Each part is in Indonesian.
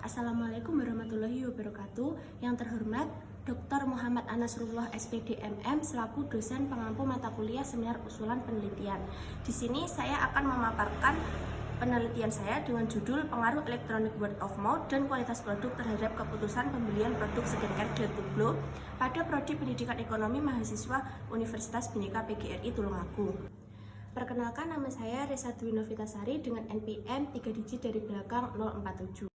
Assalamualaikum warahmatullahi wabarakatuh. Yang terhormat Dr. Muhammad Anasrullah SPD MM selaku dosen pengampu mata kuliah seminar usulan penelitian. Di sini saya akan memaparkan penelitian saya dengan judul pengaruh elektronik word of mouth dan kualitas produk terhadap keputusan pembelian produk skincare Glad to Glow pada prodi pendidikan ekonomi mahasiswa Universitas Bhinneka PGRI Tulungagung. Perkenalkan, nama saya Resa Dwi Novitasari dengan NPM 3 digit dari belakang 047.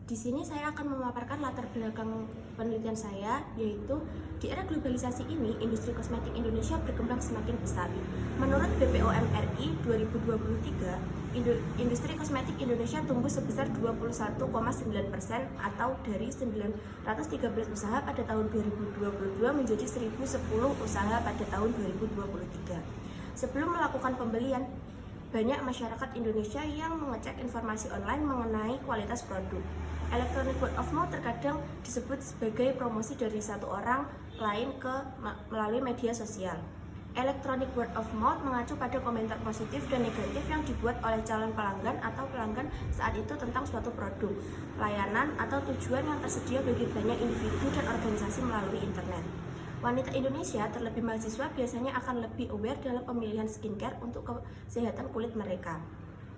Di sini saya akan memaparkan latar belakang penelitian saya, yaitu di era globalisasi ini, industri kosmetik Indonesia berkembang semakin pesat. Menurut BPOM RI 2023, industri kosmetik Indonesia tumbuh sebesar 21,9% atau dari 913 usaha pada tahun 2022 menjadi 1010 usaha pada tahun 2023. Sebelum melakukan pembelian, banyak masyarakat Indonesia yang mengecek informasi online mengenai kualitas produk. Electronic word of mouth terkadang disebut sebagai promosi dari satu orang lain melalui media sosial. Electronic word of mouth mengacu pada komentar positif dan negatif yang dibuat oleh calon pelanggan atau pelanggan saat itu tentang suatu produk, layanan, atau tujuan yang tersedia bagi banyak individu dan organisasi melalui internet. Wanita Indonesia, terlebih mahasiswa, biasanya akan lebih aware dalam pemilihan skincare untuk kesehatan kulit mereka.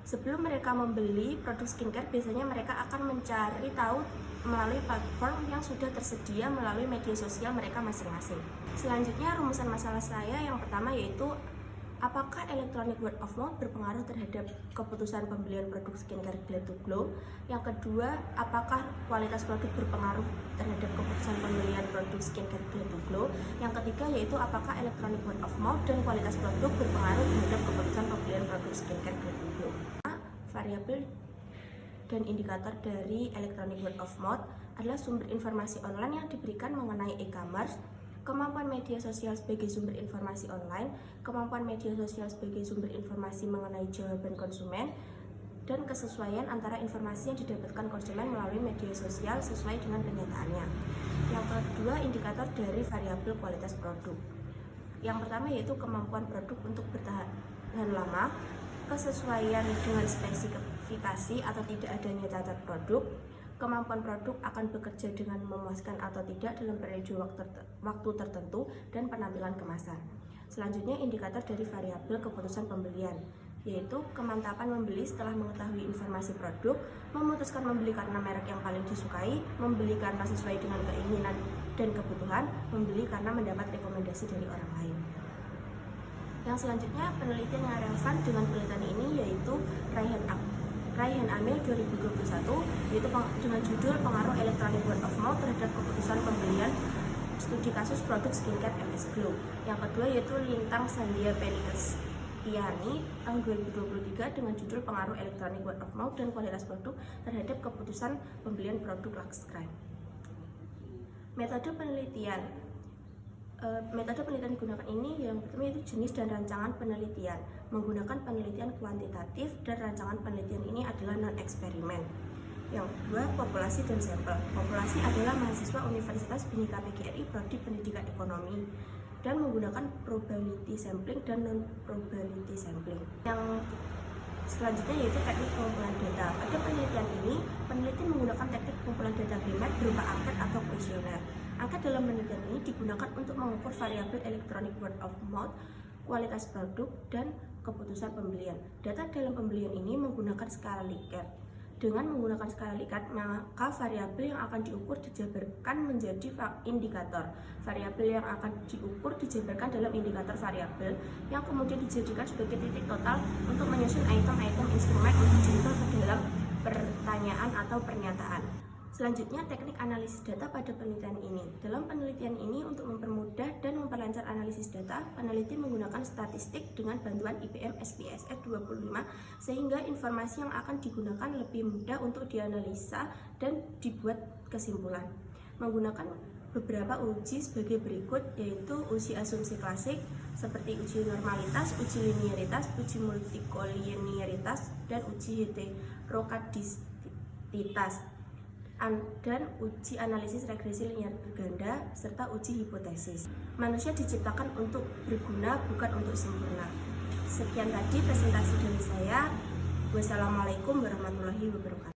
Sebelum mereka membeli produk skincare, biasanya mereka akan mencari tahu melalui platform yang sudah tersedia melalui media sosial mereka masing-masing. Selanjutnya, rumusan masalah saya yang pertama yaitu apakah electronic word of mouth berpengaruh terhadap keputusan pembelian produk skincare Glad to Glow? Yang kedua, apakah kualitas produk berpengaruh terhadap keputusan pembelian produk skincare Glad to Glow? Yang ketiga yaitu apakah electronic word of mouth dan kualitas produk berpengaruh terhadap keputusan pembelian produk skincare Glad to Glow? Variabel dan indikator dari electronic word of mouth adalah sumber informasi online yang diberikan mengenai e-commerce, kemampuan media sosial sebagai sumber informasi online, kemampuan media sosial sebagai sumber informasi mengenai jawaban konsumen, dan kesesuaian antara informasi yang didapatkan konsumen melalui media sosial sesuai dengan kenyataannya. Yang kedua, indikator dari variabel kualitas produk. Yang pertama yaitu kemampuan produk untuk bertahan lama, kesesuaian dengan spesifikasi atau tidak adanya cacat produk, kemampuan produk akan bekerja dengan memuaskan atau tidak dalam periode waktu tertentu, dan penampilan kemasan. Selanjutnya, indikator dari variabel keputusan pembelian, yaitu kemantapan membeli setelah mengetahui informasi produk, memutuskan membeli karena merek yang paling disukai, membeli karena sesuai dengan keinginan dan kebutuhan, membeli karena mendapat rekomendasi dari orang lain. Yang selanjutnya, penelitian yang relevan dengan penelitian ini yaitu Raihan Amil 2021, yaitu dengan judul pengaruh electronic word of mouth terhadap keputusan pembelian studi kasus produk skincare MS Glow. Yang kedua yaitu Lintang Sandia Pelikastiani tahun 2023 dengan judul pengaruh electronic word of mouth dan kualitas produk terhadap keputusan pembelian produk Lux Crime. Metode penelitian digunakan ini yang pertama yaitu jenis dan rancangan penelitian. Menggunakan penelitian kuantitatif dan rancangan penelitian ini adalah non-eksperimen. Yang kedua, populasi dan sampel. Populasi adalah mahasiswa Universitas Bhinneka PGRI Prodi Pendidikan Ekonomi dan menggunakan probability sampling dan non-probability sampling. Yang selanjutnya yaitu teknik pengumpulan data. Pada penelitian ini, peneliti menggunakan teknik pengumpulan data primer berupa angket atau kuesioner. Angket dalam penelitian ini digunakan untuk mengukur variabel electronic word of mouth, kualitas produk, dan keputusan pembelian. Data dalam pembelian ini menggunakan skala Likert. Dengan menggunakan skala Likert, maka variabel yang akan diukur dijabarkan menjadi indikator. Variabel yang akan diukur dijabarkan dalam indikator variabel yang kemudian dijadikan sebagai titik total untuk menyusun item-item instrumen untuk diubah ke dalam pertanyaan atau pernyataan. Selanjutnya, teknik analisis data pada penelitian ini. Dalam penelitian ini, untuk mempermudah dan memperlancar analisis data, peneliti menggunakan statistik dengan bantuan IBM SPSS 25 sehingga informasi yang akan digunakan lebih mudah untuk dianalisa dan dibuat kesimpulan. Menggunakan beberapa uji sebagai berikut, yaitu uji asumsi klasik seperti uji normalitas, uji linearitas, uji multikolinearitas, dan uji heterokadisititas, dan uji analisis regresi linear berganda, serta uji hipotesis. Manusia diciptakan untuk berguna, bukan untuk sempurna. Sekian tadi presentasi dari saya. Wassalamualaikum warahmatullahi wabarakatuh.